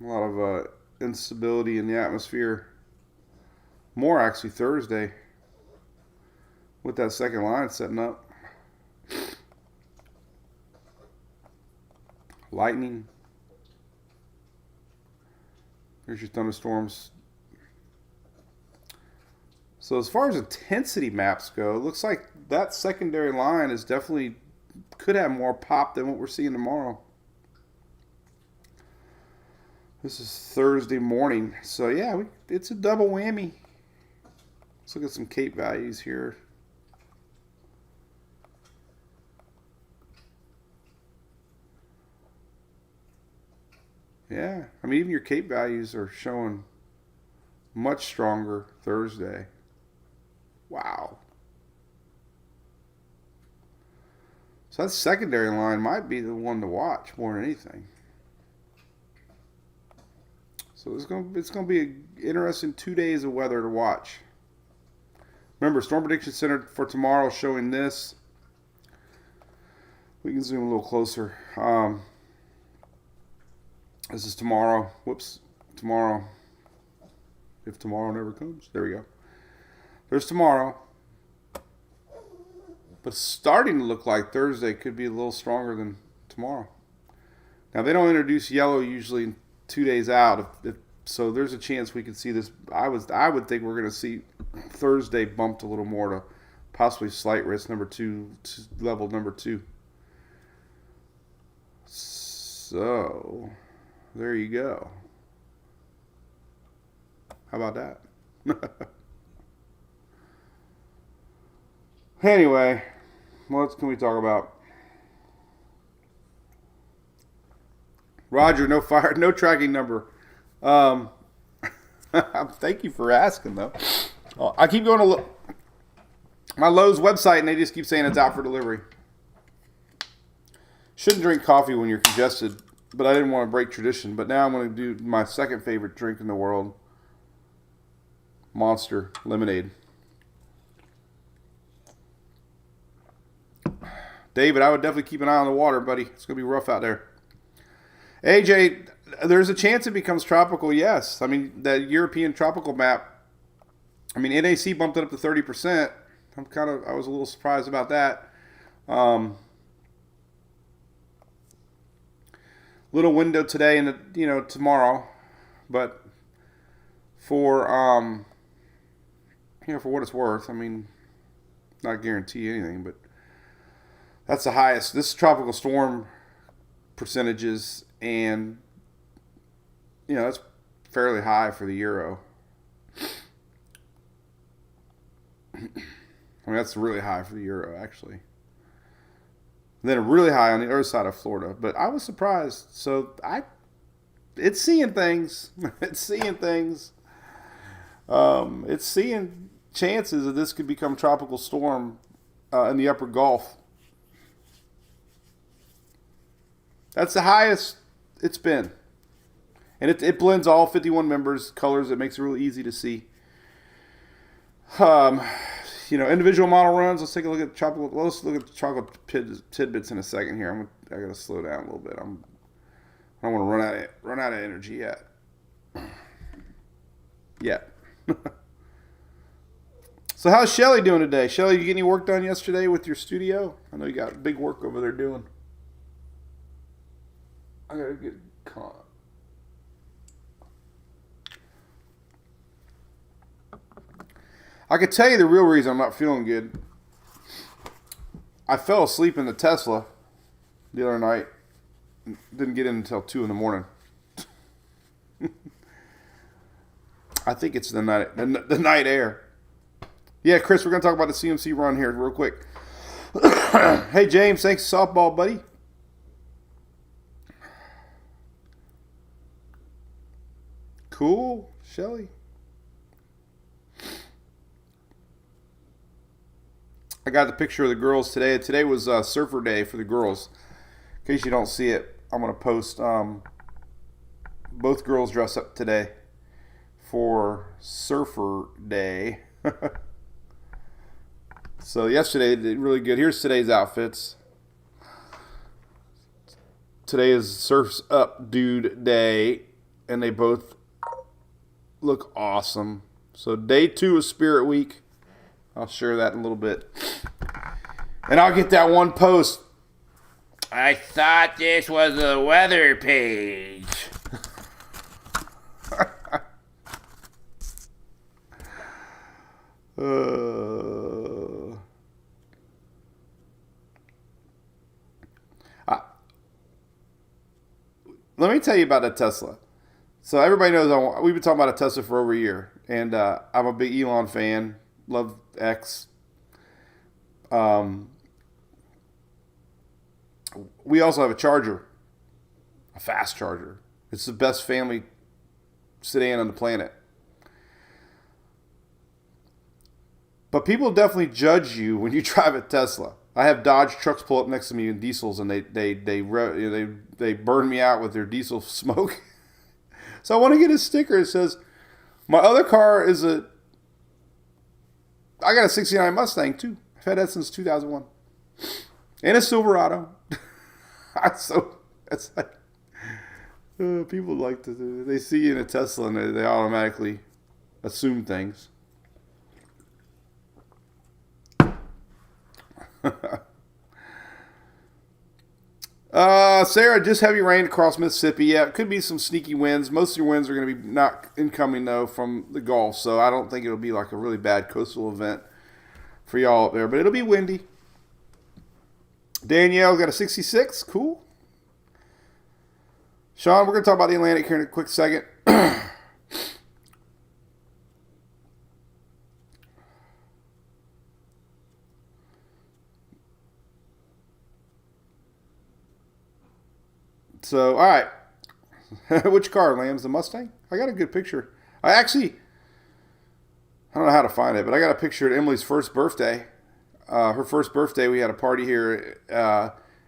A lot of instability in the atmosphere. More actually Thursday with that second line setting up. Lightning. Here's your thunderstorms. So as far as intensity maps go, it looks like that secondary line is definitely could have more pop than what we're seeing tomorrow. This is Thursday morning, so yeah, it's a double whammy. Let's look at some Cape values here. Yeah, I mean, even your Cape values are showing much stronger Thursday. Wow. So that secondary line might be the one to watch more than anything. So it's gonna be an interesting 2 days of weather to watch. Remember, Storm Prediction Center for tomorrow showing this. We can zoom a little closer. This is tomorrow. Whoops, tomorrow. If tomorrow never comes, there we go. There's tomorrow. But it's starting to look like Thursday could be a little stronger than tomorrow. Now, they don't introduce yellow usually 2 days out, so there's a chance we could see this. I would think we're going to see Thursday bumped a little more to possibly slight risk number 2, level number 2. So there you go. How about that? Anyway, what can we talk about? Roger, no fire, no tracking number. Thank you for asking, though. I keep going to my Lowe's website, and they just keep saying it's out for delivery. Shouldn't drink coffee when you're congested, but I didn't want to break tradition. But now I'm going to do my second favorite drink in the world, Monster Lemonade. David, I would definitely keep an eye on the water, buddy. It's going to be rough out there. AJ, there's a chance it becomes tropical, yes. I mean, that European tropical map, I mean, NAC bumped it up to 30%. I was a little surprised about that. Little window today and, tomorrow. But for what it's worth, I mean, not guarantee anything, but that's the highest. This is tropical storm percentages, and that's fairly high for the Euro. I mean, that's really high for the Euro, actually. And then really high on the other side of Florida. But I was surprised. So it's seeing things. It's seeing things. It's seeing chances that this could become tropical storm in the upper Gulf. That's the highest it's been. And it blends all 51 members, colors. It makes it really easy to see. Individual model runs. Let's take a look at tropical. Well, let's look at tropical tidbits in a second here. I got to slow down a little bit. I don't want to run out of energy yet. So how's Shelly doing today? Shelly, you get any work done yesterday with your studio? I know you got big work over there doing. I gotta get caught. I could tell you the real reason I'm not feeling good. I fell asleep in the Tesla the other night. Didn't get in until 2 in the morning. I think it's the night air. Yeah, Chris, we're going to talk about the CMC run here real quick. Hey, James, thanks softball, buddy. Cool, Shelly. I got the picture of the girls today. Today was surfer day for the girls. In case you don't see it, I'm going to post both girls dress up today for Surfer Day. So yesterday they did really good. Here's today's outfits. Today is Surf's Up Dude Day, and they both look awesome. So day 2 of Spirit Week. I'll share that in a little bit. And I'll get that one post. I thought this was a weather page. Let me tell you about that Tesla. So everybody knows we've been talking about a Tesla for over a year, and I'm a big Elon fan. Love X. We also have a charger, a fast charger. It's the best family sedan on the planet. But people definitely judge you when you drive a Tesla. I have Dodge trucks pull up next to me in diesels, and they burn me out with their diesel smoke. So I want to get a sticker that says, my other car is I got a 69 Mustang too. I've had that since 2001. And a Silverado. So it's like, people like to, they see you in a Tesla and they automatically assume things. Sarah, just heavy rain across Mississippi. Yeah, it could be some sneaky winds. Most of your winds are going to be not incoming, though, from the Gulf. So I don't think it'll be like a really bad coastal event for y'all up there. But it'll be windy. Danielle got a 66. Cool. Sean, we're going to talk about the Atlantic here in a quick second. So, all right. Which car, Lambs? The Mustang? I got a good picture. I don't know how to find it, but I got a picture at Emily's first birthday. Her first birthday, we had a party here,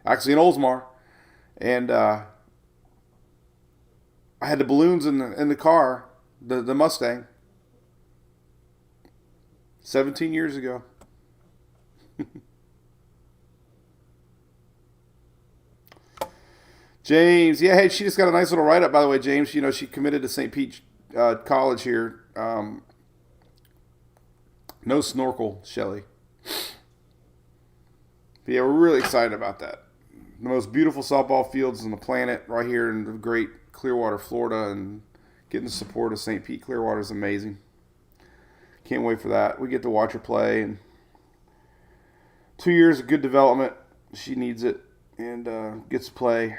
actually in Oldsmar. And I had the balloons in the car, the Mustang. 17 years ago. James, yeah, hey, she just got a nice little write-up, by the way, James. You know, she committed to St. Pete College here. No snorkel, Shelley. But yeah, we're really excited about that. The most beautiful softball fields on the planet right here in the great Clearwater, Florida, and getting the support of St. Pete Clearwater is amazing. Can't wait for that. We get to watch her play, and 2 years of good development. She needs it, and gets to play.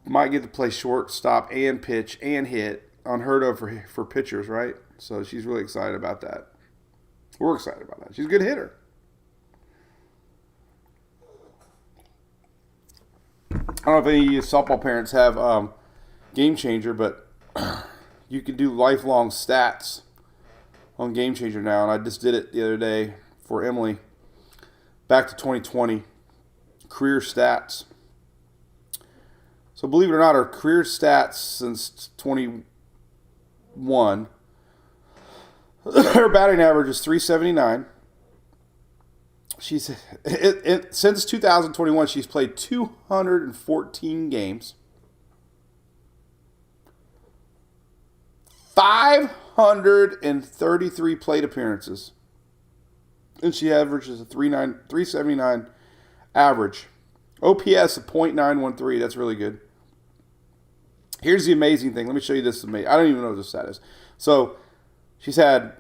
Might get to play shortstop and pitch and hit. Unheard of for pitchers, right? So she's really excited about that. We're excited about that. She's a good hitter. I don't know if any of you softball parents have Game Changer, but you can do lifelong stats on Game Changer now. And I just did it the other day for Emily. Back to 2020. Career stats. So believe it or not, her career stats since 21, her batting average is 379. Since 2021, she's played 214 games, 533 plate appearances, and she averages a 379 average. OPS of .913. That's really good. Here's the amazing thing. Let me show you this. I don't even know what this stat is. So she's had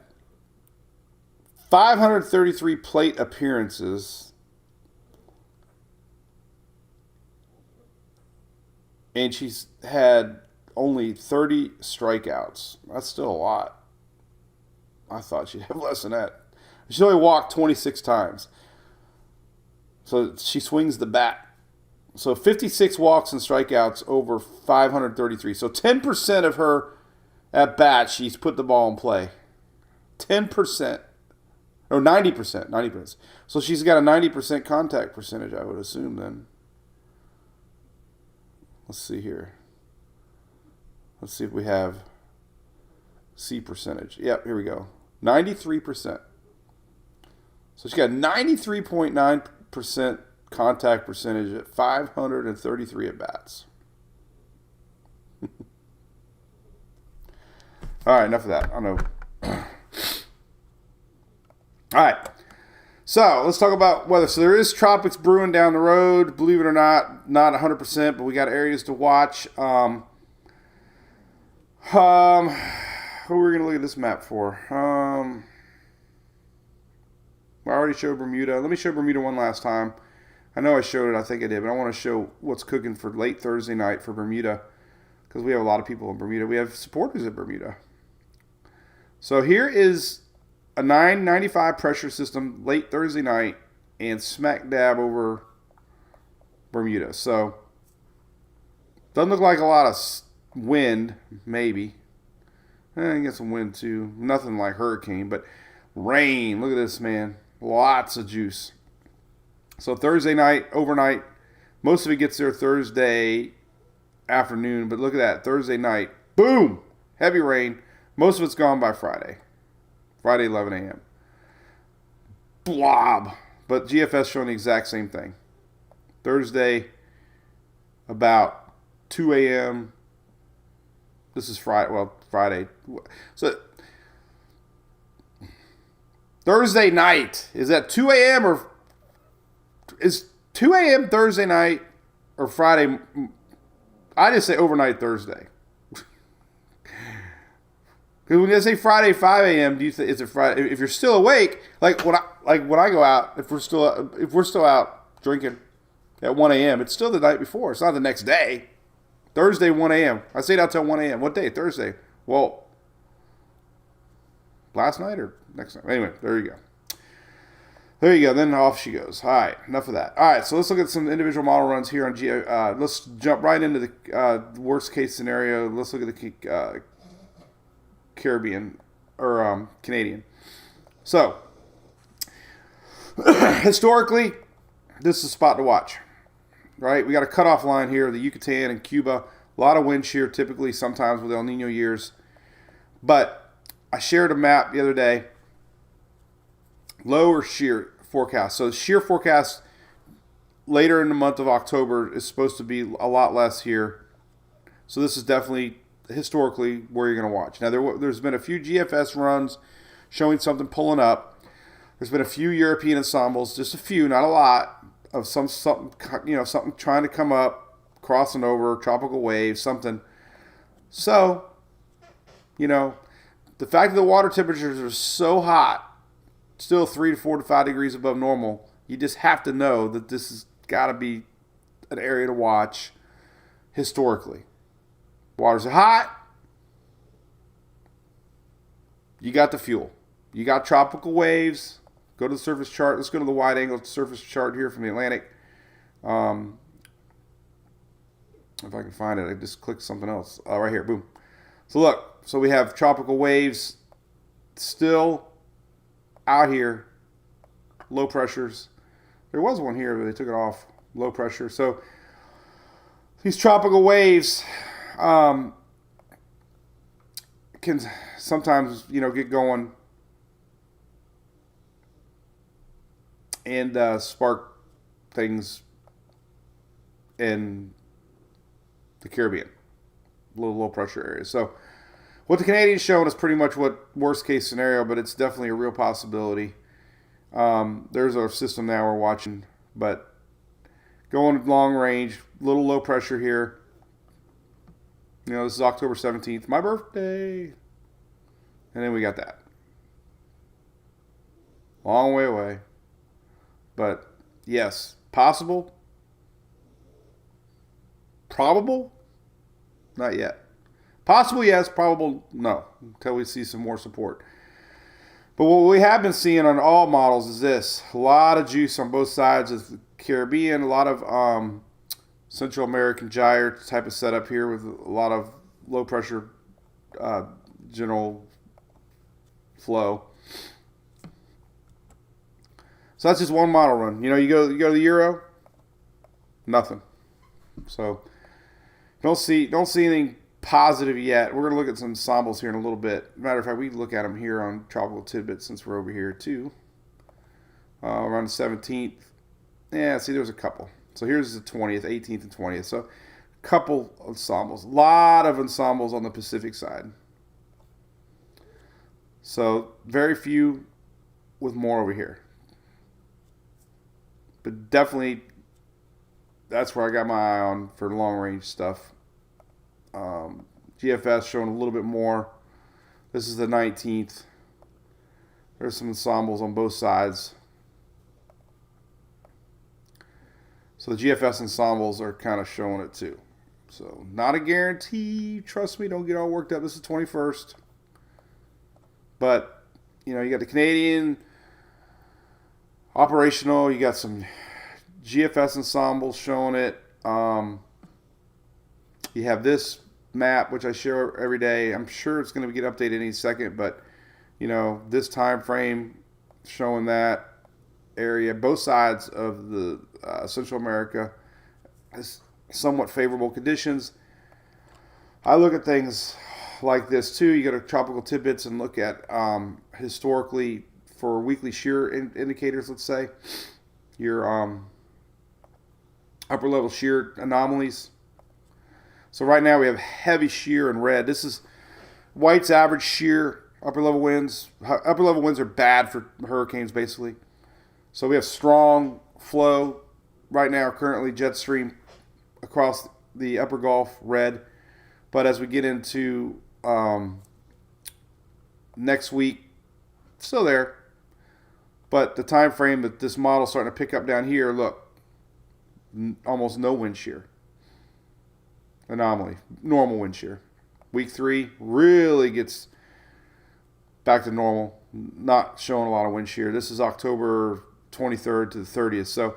533 plate appearances, and she's had only 30 strikeouts. That's still a lot. I thought she'd have less than that. She only walked 26 times. So she swings the bat. So 56 walks and strikeouts over 533. So 10% of her at bat, she's put the ball in play. 10%. Or 90%. 90%. So she's got a 90% contact percentage, I would assume then. Let's see here. Let's see if we have C percentage. Yep, here we go. 93%. So she got 93.9% contact percentage at 533 at bats. All right, enough of that. I know. All right. So let's talk about weather. So there is tropics brewing down the road. Believe it or not 100%, but we got areas to watch. Who are we going to look at this map for? I already showed Bermuda. Let me show Bermuda one last time. I know I showed it. I think I did, but I want to show what's cooking for late Thursday night for Bermuda because we have a lot of people in Bermuda. We have supporters in Bermuda. So here is a 995 pressure system late Thursday night and smack dab over Bermuda. So doesn't look like a lot of wind, maybe. I get some wind too. Nothing like hurricane, but rain. Look at this, man. Lots of juice. So Thursday night, overnight, most of it gets there Thursday afternoon, but look at that. Thursday night, boom, heavy rain. Most of it's gone by Friday. Friday, 11 a.m. Blob. But GFS showing the exact same thing. Thursday, about 2 a.m. This is Friday. Well, Friday. So Thursday night. Is that 2 a.m. or is 2 a.m. Thursday night or Friday? I just say overnight Thursday. Because when I say Friday 5 a.m., do you think is it Friday? If you're still awake, like when I go out, if we're still out drinking at 1 a.m., it's still the night before. It's not the next day. Thursday 1 a.m. I stayed out till 1 a.m. What day? Thursday. Well, last night or next night? Anyway, there you go. There you go. Then off she goes. All right, enough of that. All right, so let's look at some individual model runs here on let's jump right into the worst case scenario. Let's look at the Caribbean or Canadian. So historically, this is a spot to watch. Right, we got a cutoff line here, the Yucatan and Cuba. A lot of wind shear typically, sometimes with El Nino years. But I shared a map the other day. Low or shear forecast. So the shear forecast later in the month of October is supposed to be a lot less here. So this is definitely historically where you're going to watch. Now there's been a few GFS runs showing something pulling up. There's been a few European ensembles, just a few, not a lot, of something trying to come up, crossing over, tropical waves, something. So, the fact that the water temperatures are so hot, still 3 to 4 to 5 degrees above normal, you just have to know that this has got to be an area to watch historically. Waters are hot. You got the fuel. You got tropical waves. Go to the surface chart. Let's go to the wide angle surface chart here from the Atlantic. If I can find it, I just clicked something else. Right here, boom. So look, so we have tropical waves still out here. Low pressures. There was one here, but they took it off. Low pressure. So these tropical waves can sometimes, get going and spark things in the Caribbean, low pressure areas. So what the Canadians showing is pretty much what worst case scenario, but it's definitely a real possibility. There's our system now we're watching, but going long range, little low pressure here. This is October 17th, my birthday. And then we got that. Long way away. But yes, possible. Probable? Not yet. Possible, yes. Probable, no. Until we see some more support. But what we have been seeing on all models is this. A lot of juice on both sides of the Caribbean. A lot of Central American gyre type of setup here with a lot of low pressure general flow. So that's just one model run. You go to the Euro, nothing. So don't see anything positive yet. We're going to look at some ensembles here in a little bit. Matter of fact, we can look at them here on Tropical Tidbits since we're over here too. Around the 17th. Yeah, see, there's a couple. So here's the 20th, 18th, and 20th. So a couple ensembles. A lot of ensembles on the Pacific side. So very few with more over here. But definitely, that's where I got my eye on for long range stuff. GFS showing a little bit more. This is the 19th. There's some ensembles on both sides. So the GFS ensembles are kind of showing it too. So not a guarantee. Trust me, don't get all worked up. This is 21st. But, you know, you got the Canadian operational. You got some GFS ensembles showing it. You have this map, which I share every day. I'm sure it's going to get updated any second. But, you know, this time frame showing that area, both sides of the Central America, has somewhat favorable conditions. I look at things like this too. You go to Tropical Tidbits and look at historically for weekly shear indicators. Let's say your upper level shear anomalies. So right now we have heavy shear in red. This is white's average shear. Upper level winds. Upper level winds are bad for hurricanes, basically. So we have strong flow right now, currently jet stream across the upper Gulf, red. But as we get into next week, still there. But the time frame that this model's starting to pick up down here, look, almost no wind shear. Anomaly, normal wind shear. Week 3 really gets back to normal, not showing a lot of wind shear. This is October 23rd to the 30th. So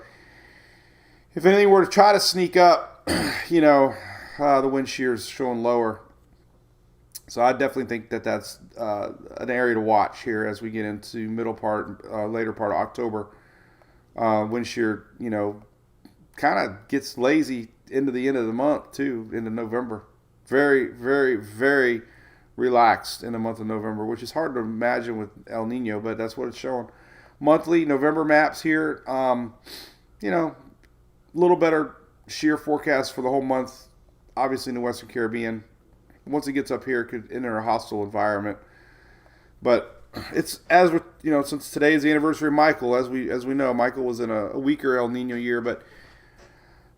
if anything were to try to sneak up, you know, the wind shear is showing lower. So I definitely think that that's an area to watch here as we get into later part of October. Wind shear, you know, kind of gets lazy into the end of the month too, into November. Very, very, very relaxed in the month of November, which is hard to imagine with El Nino, but that's what it's showing. Monthly November maps here, you know, a little better shear forecast for the whole month, obviously in the Western Caribbean. Once it gets up here, it could enter a hostile environment. But it's, as with, you know, since today is the anniversary of Michael, as we know, Michael was in a weaker El Nino year, but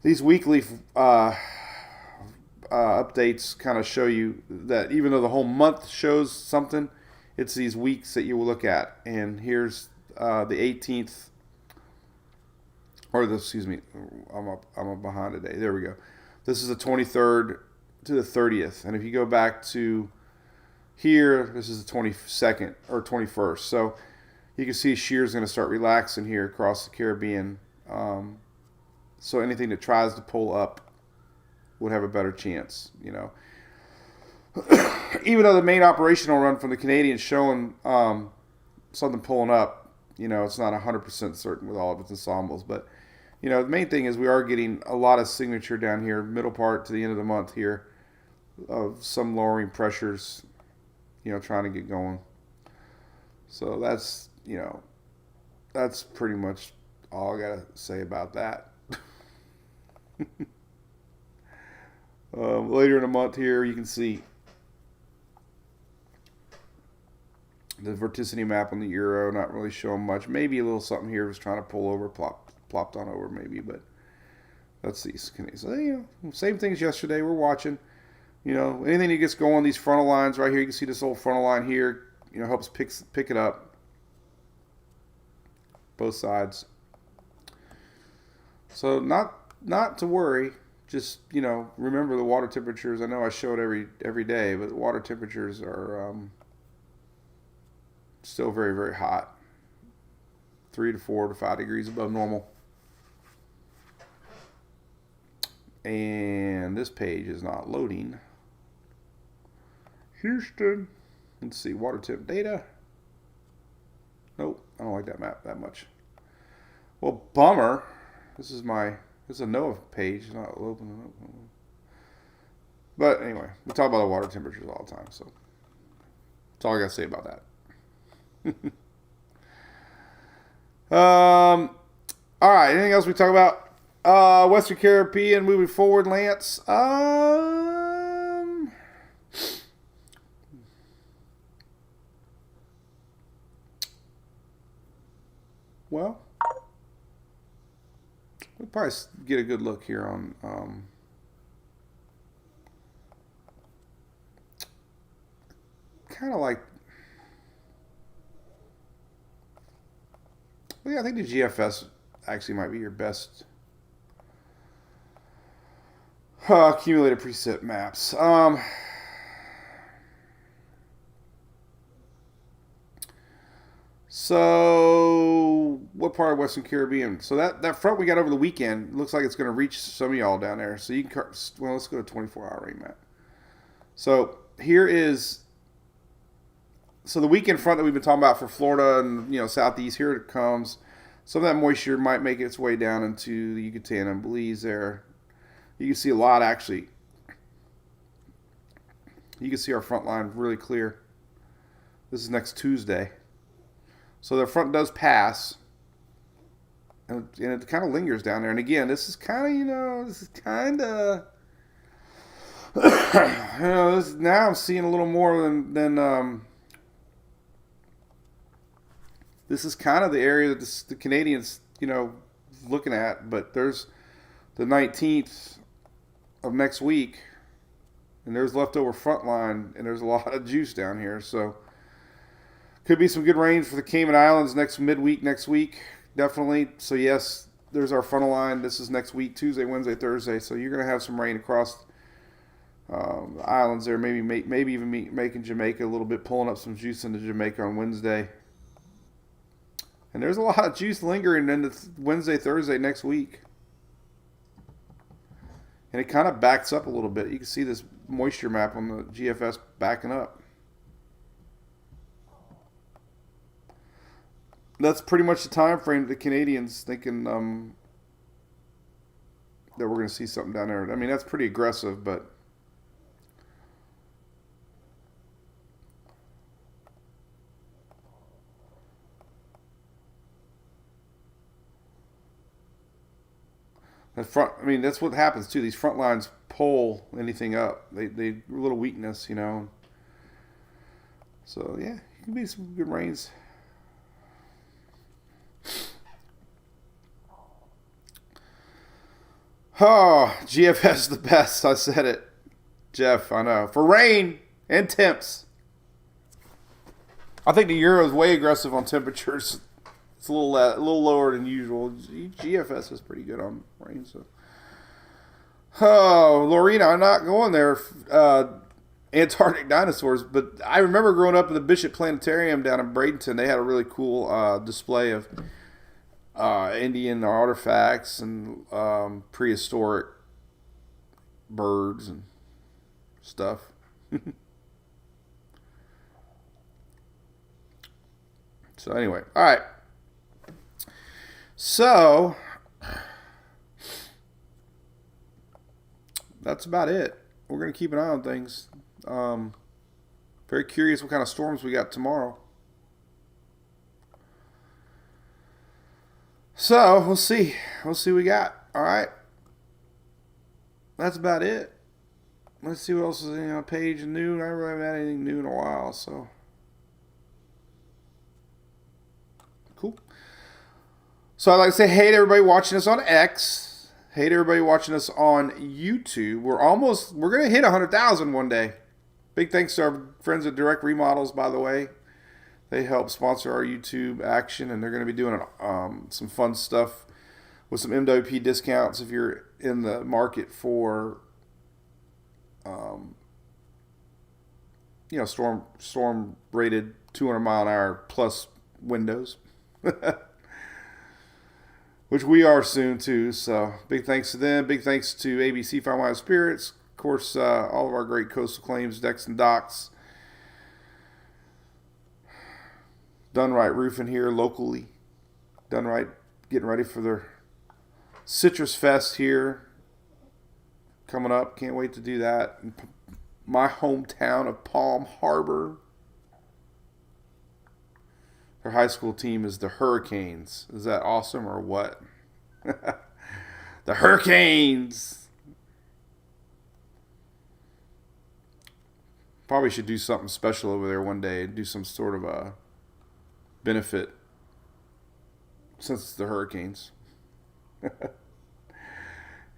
these weekly updates kind of show you that even though the whole month shows something, it's these weeks that you will look at. And here's the 18th, or the, excuse me, I'm up behind today. There we go. This is the 23rd to the 30th. And if you go back to here, this is the 22nd or 21st. So you can see shear is going to start relaxing here across the Caribbean. So anything that tries to pull up would have a better chance, you know. Even though the main operational run from the Canadians showing something pulling up, you know, it's not 100% certain with all of its ensembles. But, you know, the main thing is we are getting a lot of signature down here, middle part to the end of the month here, of some lowering pressures, you know, trying to get going. So that's, you know, that's pretty much all I got to say about that. Later in the month here, you can see the vorticity map on the Euro, not really showing much. Maybe a little something here was trying to pull over, plopped on over maybe, but let's see. So, you know, same things yesterday. We're watching. You know, anything that gets going, these frontal lines right here, you can see this old frontal line here, you know, helps pick it up. Both sides. So not to worry. Just, you know, remember the water temperatures. I know I show it every day, but the water temperatures are still very, very hot. 3 to 4 to 5 degrees above normal. And this page is not loading. Houston. Let's see, water temp data. Nope, I don't like that map that much. Well, bummer. This is a NOAA page, not opening up. But anyway, we talk about the water temperatures all the time, so that's all I got to say about that. All right. Anything else we talk about? Western Caribbean moving forward, Lance. Well, we'll probably get a good look here on kind of like. Well, yeah, I think the GFS actually might be your best accumulated preset maps. So, what part of Western Caribbean? So that front we got over the weekend looks like it's going to reach some of y'all down there. So you can, well, let's go to 24-hour rain map. So here is, so the weekend front that we've been talking about for Florida and southeast. Here it comes. Some of that moisture might make its way down into the Yucatan and Belize there. You can see a lot actually. You can see our front line really clear. This is next Tuesday. So the front does pass, and it kind of lingers down there. And again, this is kind of, now I'm seeing a little more than this is kind of the area that the Canadians, looking at. But there's the 19th of next week, and there's leftover front line, and there's a lot of juice down here. So could be some good rain for the Cayman Islands midweek next week, definitely. So yes, there's our frontal line. This is next week, Tuesday, Wednesday, Thursday. So you're going to have some rain across the islands there. Maybe even making Jamaica a little bit, pulling up some juice into Jamaica on Wednesday. And there's a lot of juice lingering into Wednesday, Thursday next week. And it kind of backs up a little bit. You can see this moisture map on the GFS backing up. That's pretty much the time frame the Canadians thinking that we're going to see something down there. I mean, that's pretty aggressive, but that's what happens too. These front lines pull anything up. They a little weakness, So yeah, it can be some good rains. Oh, GFS is the best. I said it, Jeff. I know. For rain and temps. I think the Euro is way aggressive on temperatures. It's a little lower than usual. GFS is pretty good on rain. So, Lorena, I'm not going there. Antarctic dinosaurs, but I remember growing up in the Bishop Planetarium down in Bradenton. They had a really cool display of Indian artifacts and prehistoric birds and stuff. So anyway, all right. So that's about it. We're going to keep an eye on things. Very curious what kind of storms we got tomorrow. So we'll see. We'll see what we got. All right. That's about it. Let's see what else is on page new. I really haven't had anything new in a while, so cool. So I'd like to say hey to everybody watching us on X. Hey to everybody watching us on YouTube. We're going to hit 100,000 one day. Big thanks to our friends at Direct Remodels, by the way. They help sponsor our YouTube action, and they're going to be doing some fun stuff with some MWP discounts if you're in the market for, storm rated 200 mile an hour plus windows, which we are soon too. So big thanks to them. Big thanks to ABC Fine Wine Spirits. Of course, all of our great coastal claims, decks and docks. Done Right Roofing here locally. Done Right getting ready for their Citrus Fest here coming up. Can't wait to do that. My hometown of Palm Harbor. Their high school team is the Hurricanes. Is that awesome or what? The Hurricanes. Probably should do something special over there one day. Do some sort of a benefit since it's the Hurricanes.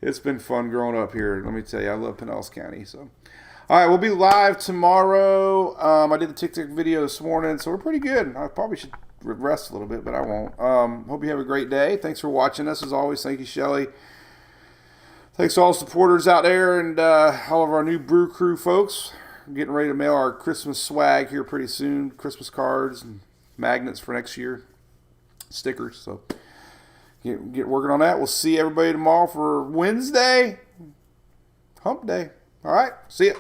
It's been fun growing up here. Let me tell you, I love Pinellas County. So, all right, we'll be live tomorrow. I did the TikTok video this morning, so we're pretty good. I probably should rest a little bit, but I won't. Hope you have a great day. Thanks for watching us, as always. Thank you, Shelly. Thanks to all the supporters out there and all of our new Brew Crew folks. We're getting ready to mail our Christmas swag here pretty soon. Christmas cards and magnets for next year. Stickers, so get working on that. We'll see everybody tomorrow for Wednesday. Hump Day. All right. See ya.